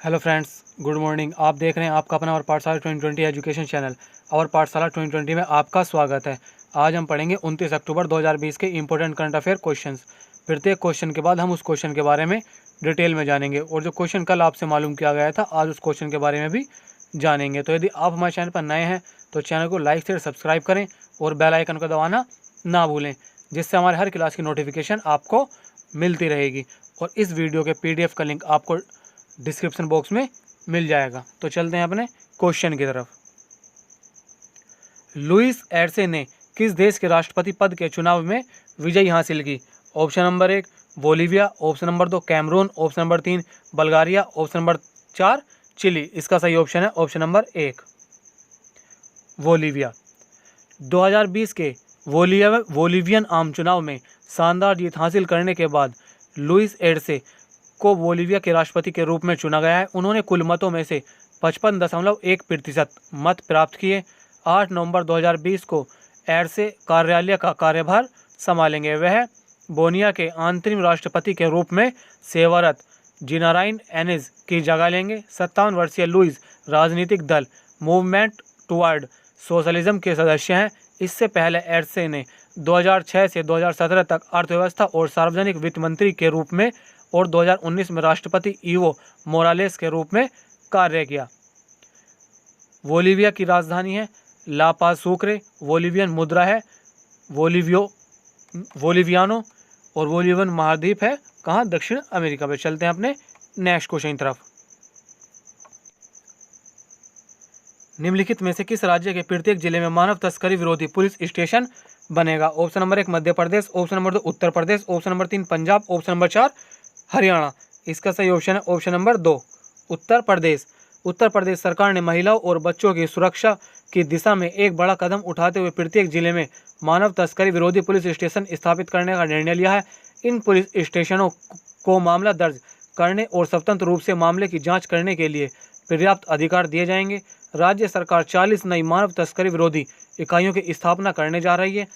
Hello friends, good morning. आप देख रहे हैं आपका अपना और पाठशाला 2020 एजुकेशन चैनल और पाठशाला 2020 में आपका स्वागत है। आज हम पढ़ेंगे 29 अक्टूबर 2020 के इंपॉर्टेंट करंट अफेयर क्वेश्चंस। प्रत्येक क्वेश्चन के बाद हम उस क्वेश्चन के बारे में डिटेल में जानेंगे और जो क्वेश्चन कल आपसे मालूम किया गया था आज उस क्वेश्चन के बारे में भी जानेंगे। तो यदि आप हमारे चैनल पर नए हैं तो चैनल को लाइक शेयर सब्सक्राइब करें और बेल आइकन को दबाना ना भूलें, जिससे हमारे हर क्लास की नोटिफिकेशन आपको मिलती रहेगी। और इस वीडियो के PDF का लिंक आपको डिस्क्रिप्शन बॉक्स में मिल जाएगा। तो चलते हैं अपने क्वेश्चन की तरफ। लुइस एर्से ने किस देश के राष्ट्रपति पद के चुनाव में विजय हासिल की? Option number 1 Bolivia, option number 2 Cameroon, option number 3 Bulgaria, option number 4 Chile. इसका सही ऑप्शन है ऑप्शन नंबर 1 बोलीविया। 2020 के बोलीवियन आम चुनाव में शानदार जीत हासिल करने के बाद लुइस एर्से को बोलीविया के राष्ट्रपति के रूप में चुना गया है। उन्होंने कुल मतों में से 55.1% मत प्राप्त किए। 8 नवंबर 2020 को एर्से कार्यालय का कार्यभार संभालेंगे। वह बोनिया के अंतरिम राष्ट्रपति के रूप में सेवारत जिनाराइन एनिज की जगह लेंगे। 57 वर्षीय लुइस राजनीतिक दल मूवमेंट टुवर्ड सोशलिज्म के सदस्य हैं। इससे पहले एर्से ने 2006 से 2017 तक अर्थव्यवस्था और सार्वजनिक वित्त मंत्री के रूप में और 2019 में राष्ट्रपति इवो मोरालेस के रूप में कार्य किया। बोलीविया की राजधानी है ला पाज सुक्रे। बोलीवियन मुद्रा है बोलीवियानो और बोलीवियन महाद्वीप है कहाँ? दक्षिण अमेरिका पे। चलते हैं अपने नेक्स्ट क्वेश्चन की तरफ। निम्नलिखित में से किस राज्य के प्रत्येक जिले में मानव तस्करी विरोधी पुलिस स्टेशन बनेगा? Option number 1 Madhya Pradesh, option number 2 Uttar Pradesh, option number 3 Punjab, option number 4 Haryana. इसका सही ऑप्शन है ऑप्शन नंबर 2 उत्तर प्रदेश। उत्तर प्रदेश सरकार ने महिलाओं और बच्चों की सुरक्षा की दिशा में एक बड़ा कदम उठाते हुए प्रत्येक जिले में मानव तस्करी विरोधी पुलिस स्टेशन स्थापित करने का निर्णय लिया है। इन पुलिस स्टेशनों को मामला दर्ज करने और स्वतंत्र रूप से मामले की जांच करने के लिए पर्याप्त अधिकार दिए जाएंगे। राज्य सरकार 40 नई मानव तस्करी विरोधी इकाइयों की स्थापना करने जा रही है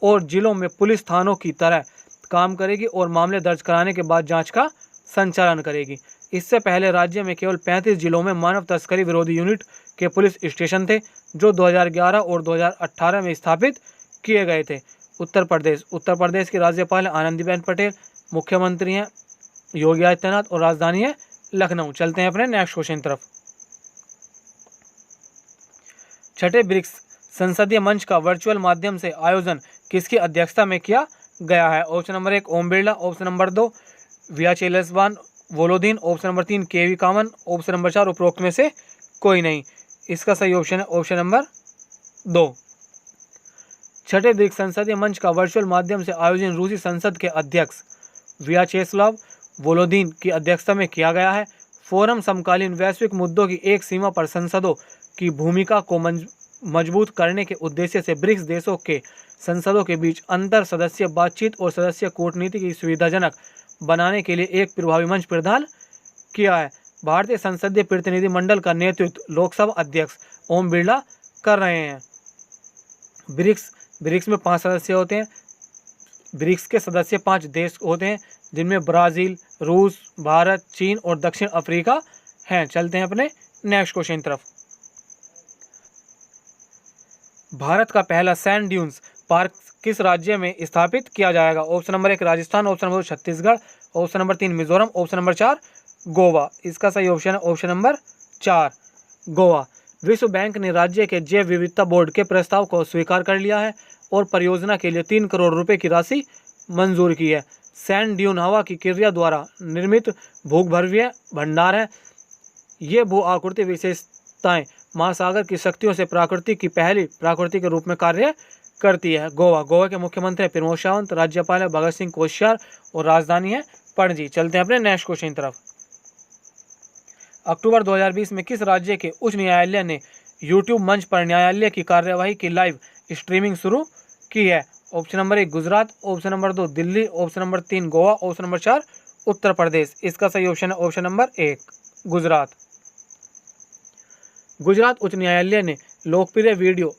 और जिलों में पुलिस थानों की तरह काम करेगी और मामले दर्ज कराने के बाद जांच का संचालन करेगी। इससे पहले राज्य में केवल 35 जिलों में मानव तस्करी विरोधी यूनिट के पुलिस स्टेशन थे, जो 2011 और 2018 में स्थापित किए गए थे। उत्तर प्रदेश के राज्यपाल आनंदीबेन पटेल, मुख्यमंत्री हैं योगी आदित्यनाथ और राजधानी है लखनऊ। चलते हैं अपने नेक्स्ट क्वेश्चन तरफ। छठे ब्रिक्स संसदीय मंच का वर्चुअल माध्यम से आयोजन किसकी अध्यक्षता में किया गया है? Option number 1 Om Birla, option number 2 Vyacheslav Volodin, option number 3 K V Kaman, option number 4 उपरोक्त में से कोई नहीं। इसका सही ऑप्शन है ऑप्शन नंबर 2। छठे ब्रिक्स संसदीय मंच का वर्चुअल माध्यम से आयोजन रूसी संसद के अध्यक्ष व्याचेस्लाव वोलोदीन की अध्यक्षता में किया गया है। फोरम समकालीन वैश्विक मुद्दों की एक सीमा पर संसदों की भूमिका को मजबूत करने के उद्देश्य से ब्रिक्स देशों के संसदों के बीच अंतर सदस्य बातचीत और सदस्य कूटनीति की सुविधाजनक बनाने के लिए एक प्रभावी मंच प्रदान किया है। भारतीय संसदीय प्रतिनिधि मंडल का नेतृत्व लोकसभा अध्यक्ष ओम बिरला कर रहे हैं। ब्रिक्स में 5 सदस्य होते हैं। ब्रिक्स के सदस्य 5 देश होते हैं, जिनमें ब्राज़ील, रूस, भारत, चीन और दक्षिण अफ्रीका हैं। चलते हैं अपने नेक्स्ट क्वेश्चन तरफ। भारत का पहला सैंड ड्यून्स पार्क किस राज्य में स्थापित किया जाएगा? Option number 1 Rajasthan, option number 2 Chhattisgarh, option number 3 Mizoram, option number 4 Goa. इसका सही ऑप्शन है ऑप्शन नंबर 4 गोवा। विश्व बैंक ने राज्य के जैव विविधता बोर्ड के प्रस्ताव को स्वीकार कर लिया है और परियोजना के लिए 3 करोड़ रुपए की राशि मंजूर की है। सैंड ड्यून हवा की क्रिया द्वारा निर्मित भूगर्भीय भंडार है। ये भू आकृति विशेषताएं महासागर की शक्तियों से प्रकृति की पहली प्रकृति के रूप में कार्य करती है। गोवा के मुख्यमंत्री है प्रमोद सावंत, राज्यपाल है भगत सिंह कोश्यार और राजधानी है पणजी। चलते हैं अपने नेक्स्ट क्वेश्चन तरफ। अक्टूबर 2020 में किस राज्य के उच्च न्यायालय ने यूट्यूब मंच पर न्यायालय की कार्यवाही की लाइव स्ट्रीमिंग शुरू की है? Option number 1 Gujarat, option number 2 Delhi, option number 3 Goa, option number 4 Uttar Pradesh. इसका सही ऑप्शन है ऑप्शन नंबर 1 गुजरात। गुजरात उच्च न्यायालय ने लोकप्रिय वीडियो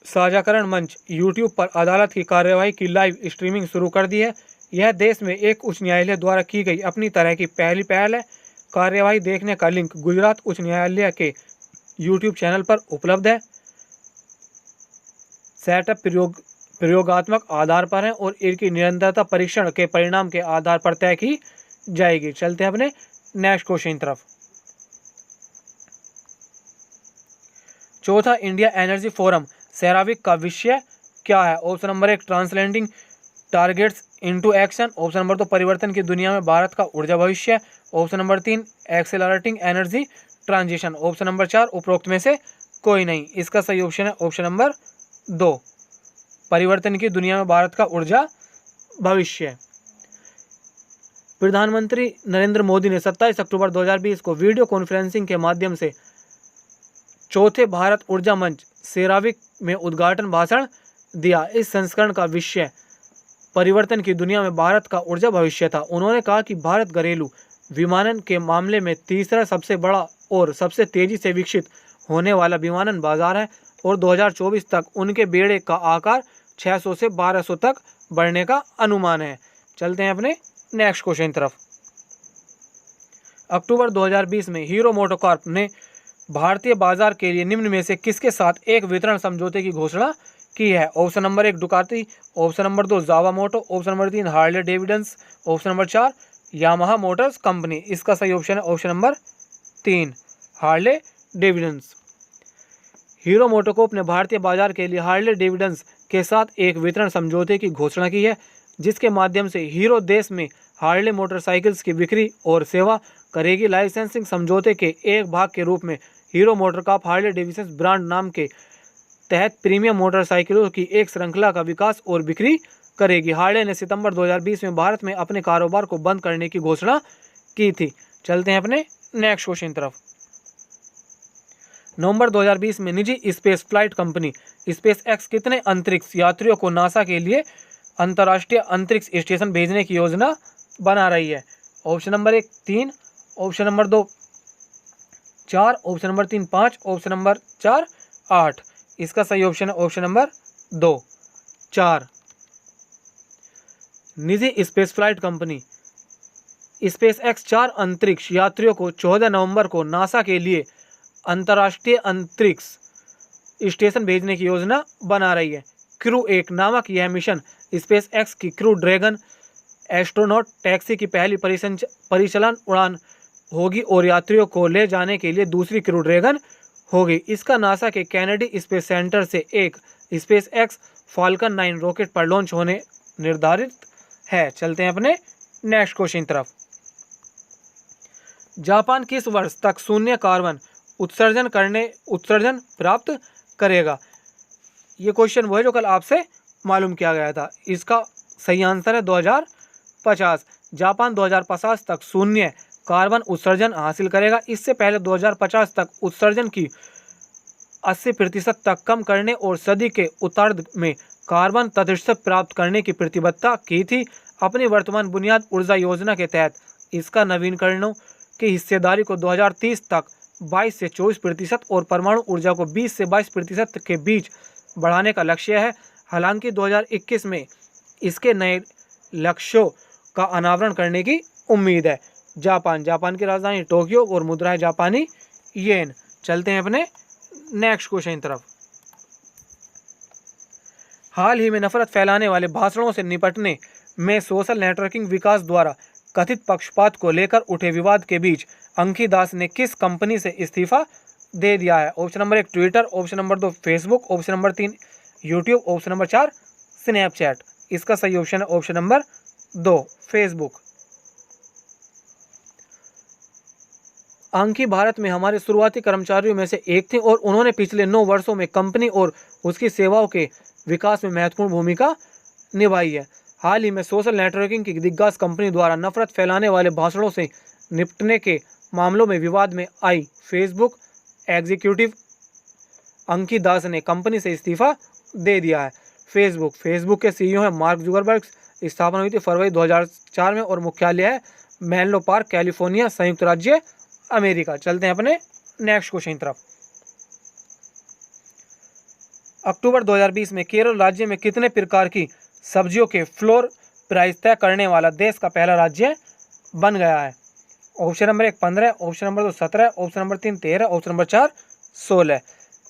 साझाकरण मंच यूट्यूब पर अदालत की कार्यवाही की लाइव स्ट्रीमिंग शुरू कर दी है। यह देश में एक उच्च न्यायालय द्वारा की गई अपनी तरह की पहली पहल है। कार्यवाही देखने का लिंक गुजरात उच्च न्यायालय के YouTube चैनल पर उपलब्ध है। सेटअप प्रयोगात्मक आधार पर है और इनकी निरंतरता परीक्षण के परिणाम के आधार पर तय की जाएगी। चलते हैं अपने नेक्स्ट क्वेश्चन तरफ। चौथा, इंडिया एनर्जी फोरम सेरावीक का विषय क्या है? Option number 1 translating targets into action. Option number 2 परिवर्तन की दुनिया में भारत का ऊर्जा भविष्य। Option number 3 accelerating energy transition. Option number 4 उपरोक्त में से कोई नहीं। इसका सही ऑप्शन है ऑप्शन नंबर 2 परिवर्तन की दुनिया में भारत का ऊर्जा भविष्य। प्रधानमंत्री नरेंद्र मोदी ने 27 अक्टूबर 2020 को वीडियो कॉन्फ्रेंसिंग के माध्यम से चौथे भारत ऊर्जा मंच सेरावीक में उद्घाटन भाषण दिया। इस संस्करण का विषय परिवर्तन की दुनिया में भारत का ऊर्जा भविष्य था। उन्होंने कहा कि भारत घरेलू विमानन के मामले में तीसरा सबसे बड़ा और सबसे तेजी से विकसित होने वाला विमानन बाजार है और 2024 तक उनके बेड़े का आकार 600 से 1200 तक बढ़ने का अनुमान है। चलते हैं अपने नेक्स्ट क्वेश्चन तरफ। अक्टूबर 2020 में हीरो मोटोकॉर्प ने भारतीय बाजार के लिए निम्न में से किसके साथ एक वितरण समझौते की घोषणा की है? Option number 1 Ducati. Option number 2 Jawa moto. Option number 3 Harley Davidson. Option number 4 Yamaha motors company. इसका सही ऑप्शन है option number 3 Harley Davidson. Hero MotoCorp ने भारतीय बाजार के लिए हार्ले डेविडसन के साथ एक वितरण समझौते की घोषणा की है, जिसके माध्यम से हीरो देश में हार्ले मोटरसाइकिल्स की बिक्री और सेवा करेगी। लाइसेंसिंग समझौते के एक भाग के रूप में hero MotoCorp Harley Davidson brand नाम के तहत प्रीमियम मोटरसाइकिलों की एक श्रृंखला का विकास और बिक्री करेगी। हार्ले ने सितंबर 2020 में भारत में अपने कारोबार को बंद करने की घोषणा की थी। चलते हैं अपने नेक्स्ट क्वेश्चन तरफ। नवंबर 2020 में निजी space flight company space x कितने अंतरिक्ष यात्रियों को नासा के लिए अंतर्राष्ट्रीय अंतरिक्ष स्टेशन भेजने की योजना बना रही है? Option number 1 3, option number 2 4, option number 3 5, option number 4 8। इसका सही ऑप्शन है ऑप्शन नंबर 2 4। निजी space flight company space x 4 अंतरिक्ष यात्रियों को 14 नवंबर को नासा के लिए अंतर्राष्ट्रीय अंतरिक्ष स्टेशन भेजने की योजना बना रही है। क्रू 1 नामक यह मिशन स्पेस एक्स की क्रू ड्रैगन एस्ट्रोनॉट टैक्सी की पहली परिचालन उड़ान होगी और यात्रियों को ले जाने के लिए दूसरी क्रू ड्रैगन होगी। इसका नासा के कैनेडी स्पेस सेंटर से एक स्पेस एक्स फाल्कन 9 रॉकेट पर लॉन्च होने निर्धारित है। चलते हैं अपने नेक्स्ट क्वेश्चन तरफ। जापान किस वर्ष तक शून्य कार्बन उत्सर्जन प्राप्त करेगा? ये क्वेश्चन वो है जो कल आपसे मालूम किया गया था। इसका सही आंसर है 2050। जापान 2050 तक शून्य कार्बन उत्सर्जन हासिल करेगा। इससे पहले 2050 तक उत्सर्जन की 80% तक कम करने और सदी के उत्तरार्ध में कार्बन तटस्थ प्राप्त करने की प्रतिबद्धता की थी। अपनी वर्तमान बुनियाद ऊर्जा योजना के तहत इसका नवीकरणों की हिस्सेदारी को 2030 तक 22 से 24% और परमाणु ऊर्जा को 20 से 22% के बीच बढ़ाने का लक्ष्य है। हालांकि 2021 में इसके नए लक्ष्यों का अनावरण करने की उम्मीद है। जापान की राजधानी टोक्यो और मुद्रा है जापानी येन। चलते हैं अपने नेक्स्ट क्वेश्चन तरफ। हाल ही में नफरत फैलाने वाले भाषणों से निपटने में सोशल नेटवर्किंग विकास द्वारा कथित पक्षपात को लेकर उठे विवाद के बीच अंकी दास ने किस कंपनी से इस्तीफा दे दिया है? Option number 1 Twitter, option number 2 Facebook, option number 3 YouTube, option number 4 Snapchat. इसका सही ऑप्शन है ऑप्शन नंबर 2 फेसबुक। अंकी भारत में हमारे शुरुआती कर्मचारियों में से एक थी और उन्होंने पिछले 9 वर्षों में कंपनी और उसकी सेवाओं के विकास में महत्वपूर्ण भूमिका निभाई है। हाल ही में सोशल नेटवर्किंग की दिग्गज कंपनी द्वारा नफरत फैलाने वाले भाषणों से निपटने के मामलों में विवाद में आई फेसबुक एग्जीक्यूटिव अंकी दास ने कंपनी से इस्तीफा दे दिया है। फेसबुक के सीईओ हैं मार्क जुकरबर्ग। स्थापना हुई थी फरवरी 2004 में और मुख्यालय है मेनलो पार्क, कैलिफोर्निया, संयुक्त राज्य अमेरिका। चलते हैं अपने नेक्स्ट क्वेश्चन तरफ। अक्टूबर 2020 में केरल राज्य में कितने प्रकार की सब्जियों के फ्लोर प्राइस तय करने वाला देश का पहला राज्य बन गया है? Option number 1 15, option number 2 17, option number 3 13, option number 4 16।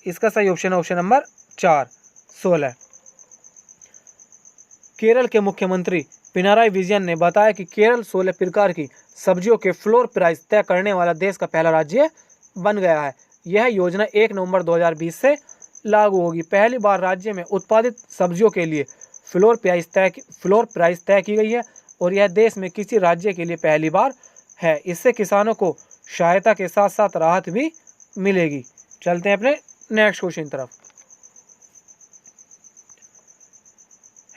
इसका सही ऑप्शन है ऑप्शन नंबर 4 16। केरल के मुख्यमंत्री पिनाराई विजयन ने बताया कि केरल 16 प्रकार की सब्जियों के फ्लोर प्राइस तय करने वाला देश का पहला राज्य बन गया है। यह योजना 1 नवंबर 2020 से लागू होगी। पहली बार राज्य में उत्पादित सब्जियों के लिए फ्लोर प्राइस तय की गई है और यह देश में किसी राज्य के लिए पहली बार है। इससे किसानों को सहायता के साथ साथ राहत भी मिलेगी। चलते हैं अपने नेक्स्ट क्वेश्चन तरफ।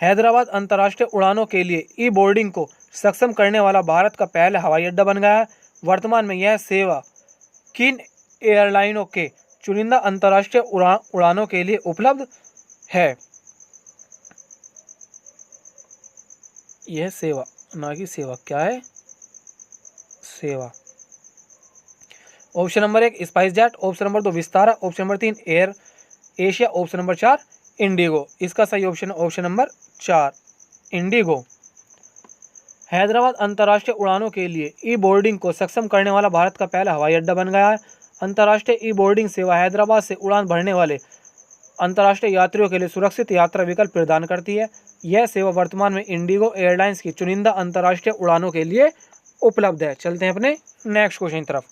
हैदराबाद अंतर्राष्ट्रीय उड़ानों के लिए ई बोर्डिंग को सक्षम करने वाला भारत का पहला हवाई अड्डा बन गया है। वर्तमान में यह सेवा किन एयरलाइनों के चुनिंदा अंतर्राष्ट्रीय उड़ानों के लिए उपलब्ध है? यह सेवा ना कि सेवा, क्या है? सेवा। Option number 1 spice jet, option number 2 Vistara, option number 3 air Asia, option number 4 Indigo. इसका सही option option number 4 Indigo. Hyderabad अंतर्राष्ट्रीय उड़ानों के लिए ई बोर्डिंग को सक्षम करने वाला भारत का पहला हवाई अड्डा बन गया है। अंतर्राष्ट्रीय ई बोर्डिंग सेवा हैदराबाद से उड़ान भरने वाले अंतर्राष्ट्रीय यात्रियों के लिए सुरक्षित यात्रा विकल्प प्रदान करती है। यह सेवा वर्तमान में इंडिगो एयरलाइंस की चुनिंदा अंतर्राष्ट्रीय उड़ानों के लिए उपलब्ध है। चलते हैं अपने नेक्स्ट क्वेश्चन तरफ।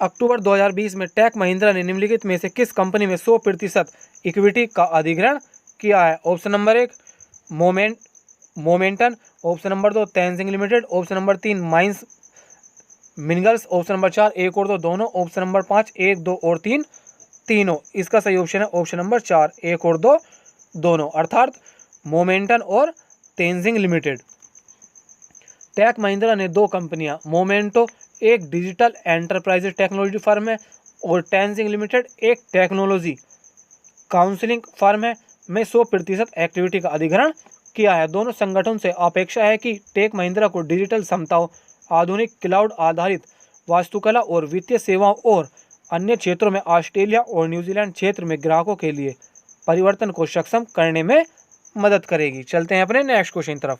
अक्टूबर 2020 में टेक महिंद्रा ने निम्नलिखित में से किस कंपनी में 100% इक्विटी का अधिग्रहण किया है? Option number 1 Momentum, option number 2 Tenzing limited, option number 3 mines minerals, option number 4 1 और 2 दोनों, ऑप्शन नंबर 5 1 2 और 3 तीनों। इसका सही ऑप्शन है ऑप्शन नंबर 4 1 और 2 दोनों, अर्थात मोमेंटन और तेंजिंग लिमिटेड। टेक महिंद्रा ने दो कंपनियां, मोमेंटो एक डिजिटल एंटरप्राइज टेक्नोलॉजी फर्म है और तेंजिंग लिमिटेड एक टेक्नोलॉजी काउंसलिंग फर्म है, में 100% एक्टिविटी का अधिग्रहण किया है। दोनों संगठन से अपेक्षा है कि टेक महिंद्रा को डिजिटल क्षमताओं, आधुनिक क्लाउड आधारित वास्तुकला और वित्तीय सेवाओं और अन्य क्षेत्रों में ऑस्ट्रेलिया और न्यूजीलैंड क्षेत्र में ग्राहकों के लिए परिवर्तन को सक्षम करने में मदद करेगी। चलते हैं अपने नेक्स्ट क्वेश्चन तरफ।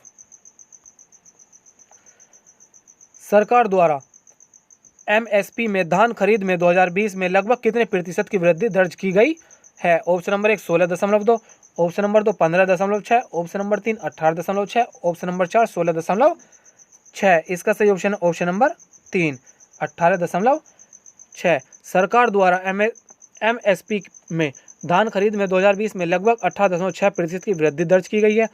सरकार द्वारा एमएसपी में धान खरीद में 2020 में लगभग कितने प्रतिशत की वृद्धि दर्ज की गई है? Option number 1 16.2, option number 2 15.6, option number 3 18.6, option number 4 16.6। इसका सही ऑप्शन है ऑप्शन नंबर 3 18.6। सरकार द्वारा एमएसपी में धान खरीद में 2020 में लगभग 18.6% की वृद्धि दर्ज की गई है।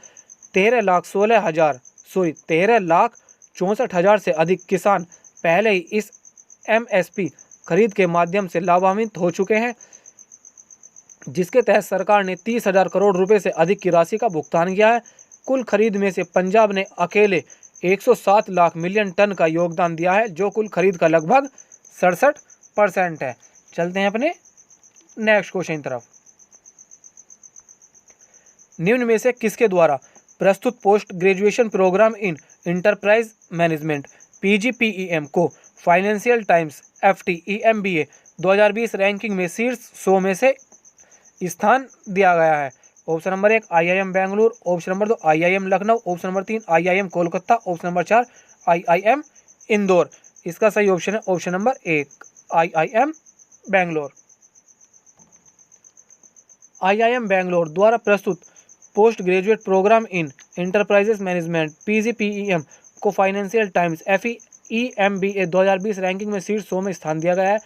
13,64,000 से अधिक किसान पहले ही इस एमएसपी खरीद के माध्यम से लाभान्वित हो चुके हैं, जिसके तहत सरकार ने 30,000 करोड़ रुपए से अधिक की राशि का भुगतान किया है। कुल खरीद में से पंजाब ने अकेले 107 लाख मिलियन टन का योगदान दिया है, जो कुल खरीद का लगभग 67% है। चलते हैं अपने नेक्स्ट क्वेश्चन तरफ। निम्न में से किसके द्वारा प्रस्तुत पोस्ट ग्रेजुएशन प्रोग्राम इन इंटरप्राइज मैनेजमेंट PGPEM को फाइनेंशियल टाइम्स FT-EMBA 2020 रैंकिंग में शीर्ष 100 में से स्थान दिया गया है? Option number 1 IIM Bengaluru, option number 2 IIM Lucknow, option number 3 IIM Kolkata, option number 4 IIM Indore. इसका सही ऑप्शन है option number 1 IIM Bangalore. IIM Bangalore द्वारा प्रस्तुत पोस्ट ग्रेजुएट प्रोग्राम इन इंटरप्राइजेस मैनेजमेंट PGPEM को फाइनेंशियल टाइम्स FE-EMBA 2020 रैंकिंग में शीर्ष 100 में स्थान दिया गया है।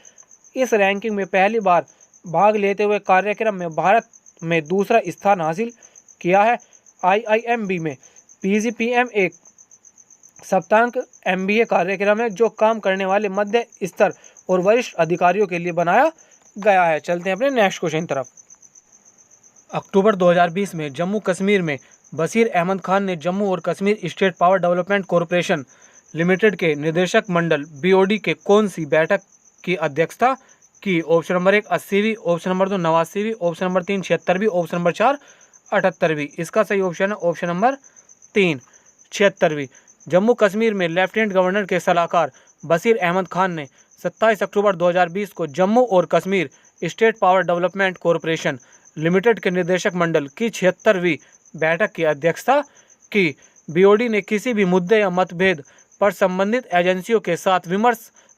इस रैंकिंग में पहली बार भाग लेते हुए कार्यक्रम में भारत में दूसरा स्थान हासिल किया है। IIMB में PGPM एक सप्तांक MBA कार्यक्रम है जो काम करने वाले मध्य स्तर और वरिष्ठ अधिकारियों के लिए बनाया गया है। चलते हैं अपने नेक्स्ट क्वेश्चन तरफ। अक्टूबर 2020 में जम्मू कश्मीर में बशीर अहमद खान ने जम्मू और Kashmir state power development corporation limited के निदेशक मंडल BOD के कौन सी बैठक की अध्यक्षता की? ऑप्शन नंबर 1 80वीं, ऑप्शन नंबर 2 89वीं, ऑप्शन नंबर 3 76वीं, ऑप्शन नंबर 4 78वीं। इसका सही ऑप्शन है ऑप्शन नंबर 3 76वीं। जम्मू कश्मीर में लेफ्टिनेंट गवर्नर के सलाहकार बशीर अहमद खान ने 27 अक्टूबर 2020 को जम्मू और Kashmir state power development corporation limited के निदेशक मंडल की 76वीं बैठक की अध्यक्षता की। BOD ने किसी भी मुद्दे या मतभेद पर संबंधित एजेंसियों के साथ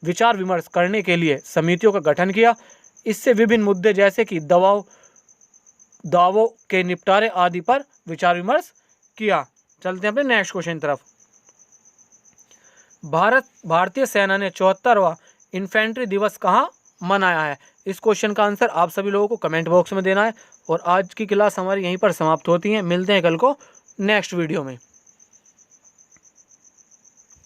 विचार विमर्श करने के लिए समितियों का गठन किया। इससे विभिन्न मुद्दे जैसे कि दावों के निपटारे आदि पर विचार विमर्श किया। चलते हैं अपने नेक्स्ट क्वेश्चन तरफ। भारतीय सेना ने 74वां इन्फेंट्री दिवस कहाँ मनाया है? इस क्वेश्चन का आंसर आप सभी लोगों को कमेंट बॉक्स में देना है। और आज की क्लास हमारी यहीं पर समाप्त होती है। मिलते हैं कल को नेक्स्ट वीडियो में।